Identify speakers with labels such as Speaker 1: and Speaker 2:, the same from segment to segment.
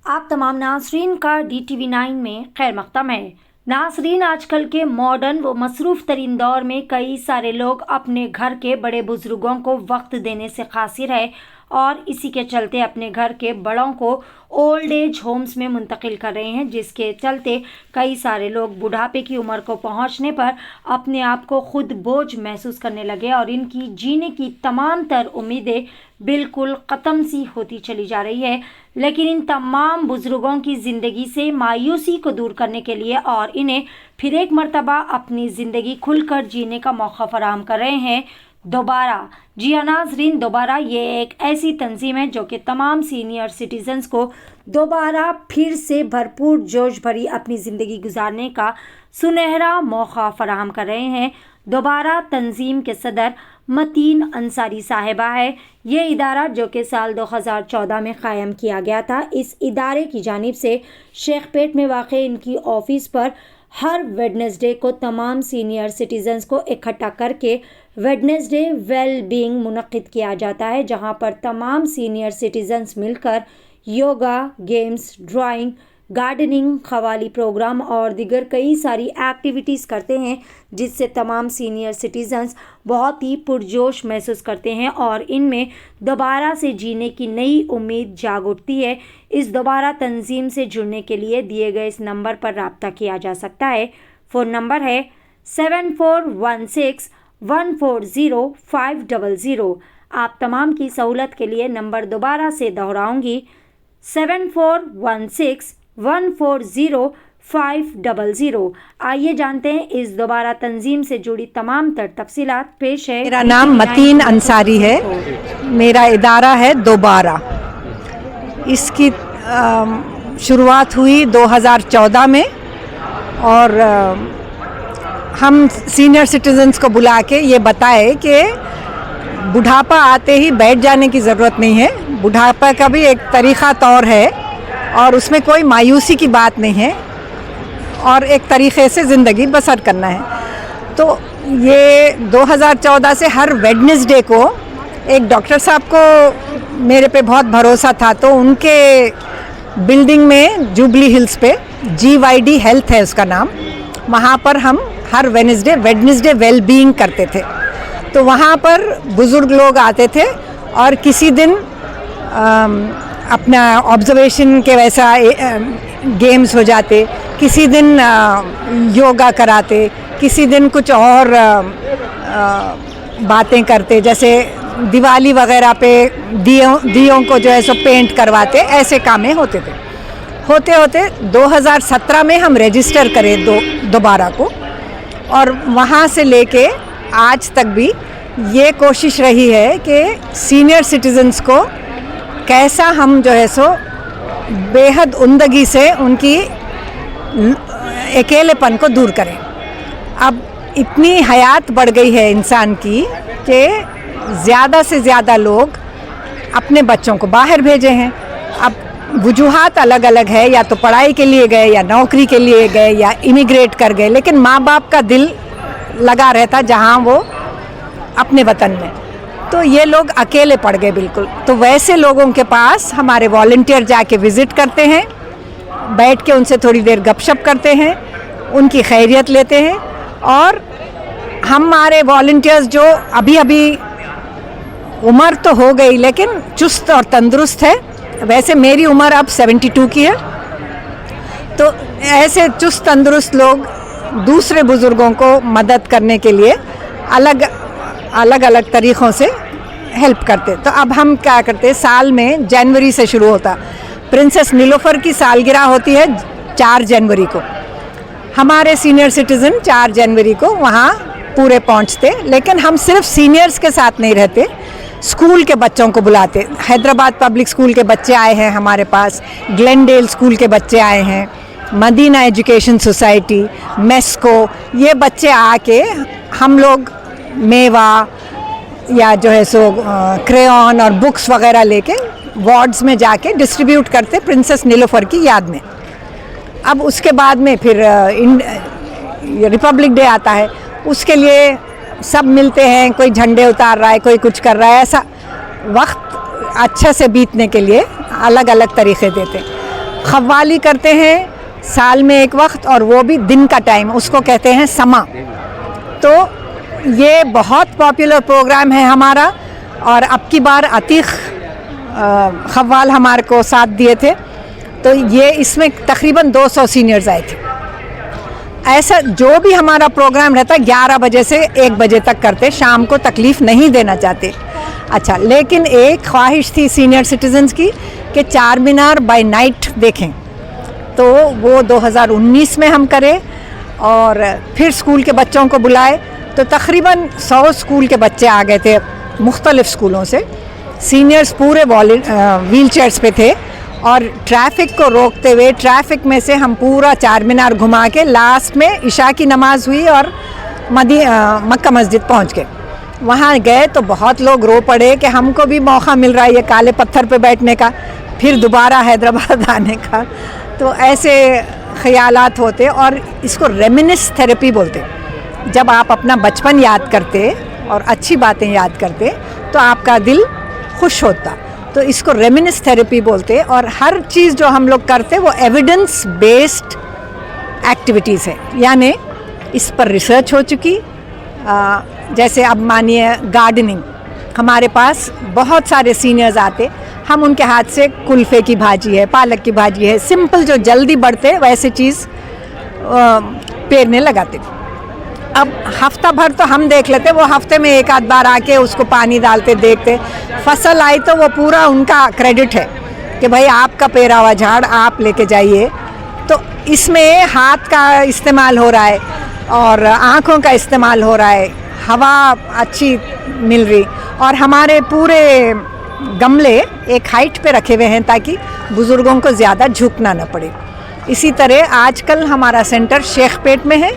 Speaker 1: आप तमाम नाज़रीन का DTV9 में खैर मक़दम है। नाज़रीन, आजकल के मॉडर्न व मसरूफ़ तरीन दौर में कई सारे लोग अपने घर के बड़े बुज़ुर्गों को वक्त देने से कासिर है और इसी के चलते अपने घर के बड़ों को ओल्ड एज होम्स में मुंतकिल कर रहे हैं, जिसके चलते कई सारे लोग बुढ़ापे की उम्र को पहुंचने पर अपने आप को खुद बोझ महसूस करने लगे और इनकी जीने की तमाम तर उम्मीदें बिल्कुल ख़त्म सी होती चली जा रही है। लेकिन इन तमाम बुज़ुर्गों की ज़िंदगी से मायूसी को दूर करने के लिए और इन्हें फिर एक मर्तबा अपनी ज़िंदगी खुलकर जीने का मौका फराहम कर रहे हैं दोबारा। जी हाँ नाज़रीन, दोबारा ये एक ऐसी तंजीम है जो कि तमाम सीनियर सिटीजन्स को दोबारा फिर से भरपूर जोश भरी अपनी ज़िंदगी गुजारने का सुनहरा मौका फराहम कर रहे हैं। दोबारा तंजीम के सदर मतीन अंसारी साहिबा है। ये इदारा जो कि साल 2014 में क़ायम किया गया था, इस इदारे की जानिब से शेखपेट में वाक़े इनकी ऑफ़िस पर हर वेडनेसडे को तमाम सीनियर सिटीजन्स को इकट्ठा करके वेडनेसडे वेल बीइंग मुनक्किद किया जाता है, जहां पर तमाम सीनियर सिटीजन्स मिलकर योगा, गेम्स, ड्राइंग, गार्डनिंग, ख़वाली प्रोग्राम और दिगर कई सारी एक्टिविटीज़ करते हैं, जिससे तमाम सीनियर सिटीजन्स बहुत ही पुरजोश महसूस करते हैं और इनमें दोबारा से जीने की नई उम्मीद जाग उठती है। इस दोबारा तंजीम से जुड़ने के लिए दिए गए इस नंबर पर रब्ता किया जा सकता है। फ़ोन नंबर है 7416140500। आप तमाम की सहूलत के लिए नंबर दोबारा से दोहराऊँगी 7416140500। आइए जानते हैं इस दोबारा तंजीम से जुड़ी तमाम तर तफसीलात। पेश है,
Speaker 2: मेरा नाम मतीन अंसारी है, मेरा इदारा है दोबारा। इसकी शुरुआत हुई 2014 में और हम सीनियर सिटीजन्स को बुला के ये बताए कि बुढ़ापा आते ही बैठ जाने की ज़रूरत नहीं है। बुढ़ापा का भी एक तरीक़ा तौर है और उसमें कोई मायूसी की बात नहीं है और एक तरीक़े से ज़िंदगी बसर करना है। तो ये 2014 से हर वेडनेसडे को एक डॉक्टर साहब को मेरे पे बहुत भरोसा था, तो उनके बिल्डिंग में जुबली हिल्स पे GYD हेल्थ है उसका नाम, वहाँ पर हम हर वेडनेसडे वेल बीइंग करते थे। तो वहाँ पर बुज़ुर्ग लोग आते थे और किसी दिन अपना ऑब्जर्वेशन के वैसा गेम्स हो जाते, किसी दिन योगा कराते, किसी दिन कुछ और बातें करते, जैसे दिवाली वगैरह पे दियों को जो है सो पेंट करवाते, ऐसे कामें होते थे। होते होते 2017 में हम रजिस्टर करे दोबारा को, और वहाँ से लेके आज तक भी ये कोशिश रही है कि सीनियर सिटीजन्स को कैसा हम जो है सो बेहद उम्दगी से उनकी अकेलेपन को दूर करें। अब इतनी हयात बढ़ गई है इंसान की कि ज़्यादा से ज़्यादा लोग अपने बच्चों को बाहर भेजे हैं। अब वजूहात अलग अलग है, या तो पढ़ाई के लिए गए, या नौकरी के लिए गए, या इमिग्रेट कर गए, लेकिन माँ बाप का दिल लगा रहता जहाँ वो अपने वतन में। तो ये लोग अकेले पड़ गए बिल्कुल। तो वैसे लोगों के पास हमारे वॉलंटियर जाके विज़िट करते हैं, बैठ के उनसे थोड़ी देर गपशप करते हैं, उनकी खैरियत लेते हैं। और हमारे वॉलंटियर्स जो अभी अभी उम्र तो हो गई लेकिन चुस्त और तंदुरुस्त है, वैसे मेरी उम्र अब 72 की है, तो ऐसे चुस्त तंदुरुस्त लोग दूसरे बुज़ुर्गों को मदद करने के लिए अलग अलग तरीक़ों से हेल्प करते। तो अब हम क्या करते, साल में जनवरी से शुरू होता, प्रिंसेस नीलोफर की सालगिरह होती है 4 जनवरी को। हमारे सीनियर सिटीज़न 4 जनवरी को वहाँ पूरे पहुँचते, लेकिन हम सिर्फ सीनियर्स के साथ नहीं रहते, स्कूल के बच्चों को बुलाते। हैदराबाद पब्लिक स्कूल के बच्चे आए हैं हमारे पास, ग्लेंडेल स्कूल के बच्चे आए हैं, मदीना एजुकेशन सोसाइटी, मेस्को, ये बच्चे आके हम लोग मेवा या जो है सो क्रेयॉन और बुक्स वगैरह लेके वार्ड्स में जाके डिस्ट्रीब्यूट करते प्रिंसेस नीलोफर की याद में। अब उसके बाद में फिर रिपब्लिक डे आता है, उसके लिए सब मिलते हैं, कोई झंडे उतार रहा है, कोई कुछ कर रहा है। ऐसा वक्त अच्छे से बीतने के लिए अलग अलग तरीक़े देते। खव्वाली करते हैं साल में एक वक्त, और वो भी दिन का टाइम, उसको कहते हैं समा। तो ये बहुत पॉपुलर प्रोग्राम है हमारा। और अब की बार अतीक खव्वाल हमारे को साथ दिए थे, तो ये इसमें तकरीबन 200 सीनियर्स आए थे। ऐसा जो भी हमारा प्रोग्राम रहता 11 बजे से 1 बजे तक करते, शाम को तकलीफ़ नहीं देना चाहते। अच्छा, लेकिन एक ख्वाहिश थी सीनियर सिटीजन्स की कि चार मीनार बाय नाइट देखें, तो वो 2019 में हम करें और फिर स्कूल के बच्चों को बुलाए। तो तकरीबन 100 स्कूल के बच्चे आ गए थे मुख्तलिफ़ स्कूलों से। सीनियर्स पूरे व्हील चेयर्स पे थे और ट्रैफिक को रोकते हुए ट्रैफिक में से हम पूरा चार मीनार घुमा के लास्ट में इशा की नमाज हुई और मक्का मस्जिद पहुंच गए। वहाँ गए तो बहुत लोग रो पड़े कि हमको भी मौका मिल रहा है ये काले पत्थर पे बैठने का, फिर दोबारा हैदराबाद आने का। तो ऐसे ख्यालात होते और इसको रेमिनिस थेरेपी बोलते। जब आप अपना बचपन याद करते और अच्छी बातें याद करते तो आपका दिल खुश होता, तो इसको रेमिनिस थेरेपी बोलते। और हर चीज़ जो हम लोग करते वो एविडेंस बेस्ड एक्टिविटीज़ है, यानी इस पर रिसर्च हो चुकी। जैसे अब मानिए गार्डनिंग, हमारे पास बहुत सारे सीनियर्स आते, हम उनके हाथ से कुल्फ़े की भाजी है, पालक की भाजी है, सिंपल जो जल्दी बढ़ते वैसे चीज़ पेरने लगाते। अब हफ्ता भर तो हम देख लेते, वो हफ्ते में एक आध बार आके उसको पानी डालते देखते। फसल आई तो वो पूरा उनका क्रेडिट है कि भाई आपका पेरा हुआ झाड़ आप लेके जाइए। तो इसमें हाथ का इस्तेमाल हो रहा है और आँखों का इस्तेमाल हो रहा है, हवा अच्छी मिल रही, और हमारे पूरे गमले एक हाइट पे रखे हुए हैं ताकि बुज़ुर्गों को ज़्यादा झुकना न पड़े। इसी तरह आजकल हमारा सेंटर शेखपेट में है।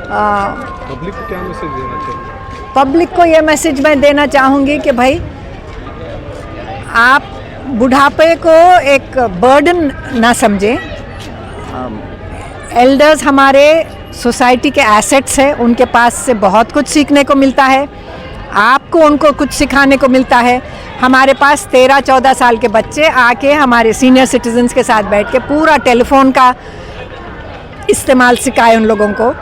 Speaker 3: पब्लिक को क्या मैसेज देना चाहिए?
Speaker 2: पब्लिक को ये मैसेज मैं देना चाहूँगी कि भाई आप बुढ़ापे को एक बर्डन ना समझें। एल्डर्स हमारे सोसाइटी के एसेट्स हैं, उनके पास से बहुत कुछ सीखने को मिलता है, आपको उनको कुछ सिखाने को मिलता है। हमारे पास 13-14 साल के बच्चे आके हमारे सीनियर सिटीजन्स के साथ बैठ के पूरा टेलीफोन का इस्तेमाल सिखाए उन लोगों को।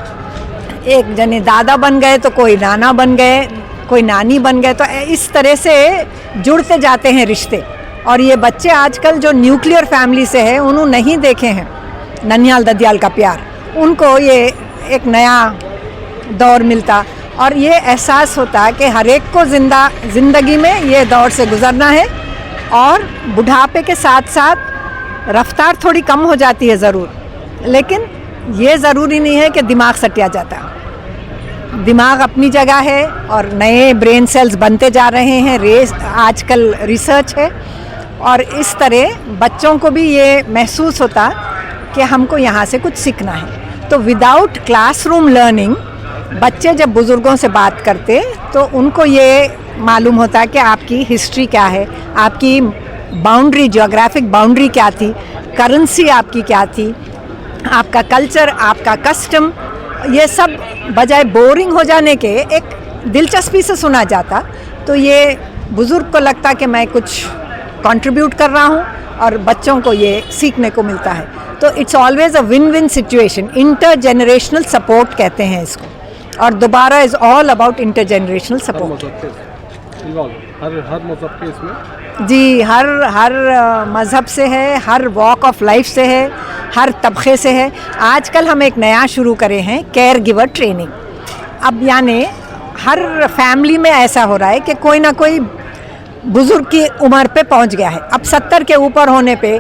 Speaker 2: एक जने दादा बन गए तो कोई नाना बन गए, कोई नानी बन गए, तो इस तरह से जुड़ते जाते हैं रिश्ते। और ये बच्चे आजकल जो न्यूक्लियर फैमिली से है उन्होंने नहीं देखे हैं ननिहाल ददियाल का प्यार, उनको ये एक नया दौर मिलता और ये एहसास होता कि हर एक को ज़िंदगी में ये दौर से गुज़रना है। और बुढ़ापे के साथ साथ रफ्तार थोड़ी कम हो जाती है ज़रूर, लेकिन ये ज़रूरी नहीं है कि दिमाग सटिया जाता। दिमाग अपनी जगह है और नए ब्रेन सेल्स बनते जा रहे हैं, आजकल रिसर्च है। और इस तरह बच्चों को भी ये महसूस होता कि हमको यहाँ से कुछ सीखना है। तो विदाउट क्लासरूम लर्निंग बच्चे जब बुज़ुर्गों से बात करते तो उनको ये मालूम होता कि आपकी हिस्ट्री क्या है, आपकी बाउंड्री, जियोग्राफिक बाउंड्री क्या थी, करेंसी आपकी क्या थी, आपका कल्चर, आपका कस्टम, ये सब बजाय बोरिंग हो जाने के एक दिलचस्पी से सुना जाता। तो ये बुज़ुर्ग को लगता कि मैं कुछ कंट्रीब्यूट कर रहा हूँ और बच्चों को ये सीखने को मिलता है। तो it's always a win win situation, inter generational support कहते हैं इसको। और दोबारा is all about inter generational support.
Speaker 3: हर मज़हब के इसमें
Speaker 2: जी, हर मज़हब से है, हर वॉक ऑफ लाइफ से है, हर तबके से है। आजकल हम एक नया शुरू करे हैं, केयर गिवर ट्रेनिंग। अब यानी हर फैमिली में ऐसा हो रहा है कि कोई ना कोई बुज़ुर्ग की उम्र पे पहुंच गया है। अब 70 के ऊपर होने पे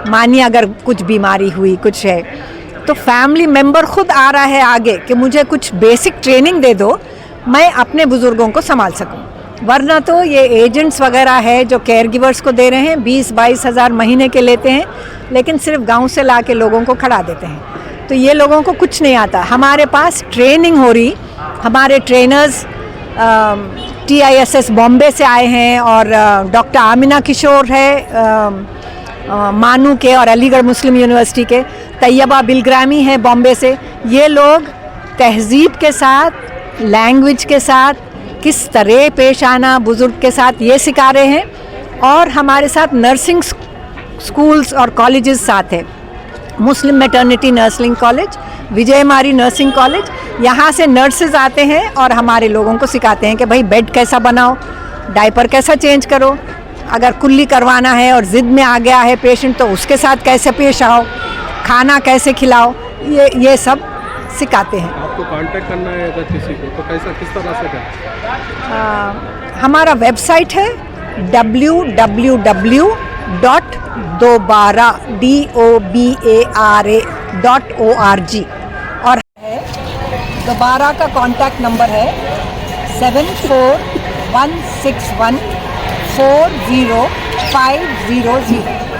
Speaker 2: मानिए अगर कुछ बीमारी हुई, कुछ है, तो फैमिली मेंबर खुद आ रहा है आगे कि मुझे कुछ बेसिक ट्रेनिंग दे दो, मैं अपने बुज़ुर्गों को संभाल सकूं। वरना तो ये एजेंट्स वगैरह है जो केयर गिवर्स को दे रहे हैं, 20-22 हज़ार महीने के लेते हैं, लेकिन सिर्फ गांव से ला के लोगों को खड़ा देते हैं। तो ये लोगों को कुछ नहीं आता। हमारे पास ट्रेनिंग हो रही, हमारे ट्रेनर्स TISS बॉम्बे से आए हैं और डॉक्टर आमिना किशोर है मानू के और अलीगढ़ मुस्लिम यूनिवर्सिटी के, तैयबा बिलग्रामी है बॉम्बे से। ये लोग तहज़ीब के साथ, लैंग्वेज के साथ किस तरह पेश आना बुज़ुर्ग के साथ ये सिखा रहे हैं। और हमारे साथ नर्सिंग स्कूल्स और कॉलेजेस साथ है। Muslim maternity nursing college, Vijaymari nursing college, यहाँ से नर्सेज आते हैं और हमारे लोगों को सिखाते हैं कि भाई बेड कैसा बनाओ, डायपर कैसा चेंज करो, अगर कुल्ली करवाना है और ज़िद में आ गया है पेशेंट तो उसके साथ कैसे पेश आओ, खाना कैसे खिलाओ, ये सब सिखाते हैं।
Speaker 3: आपको कांटेक्ट करना है अगर किसी को तो कैसा, किस तरह से करें?
Speaker 2: हमारा वेबसाइट है www.dobara.org और है दोबारा का कॉन्टैक्ट नंबर है 7416140500।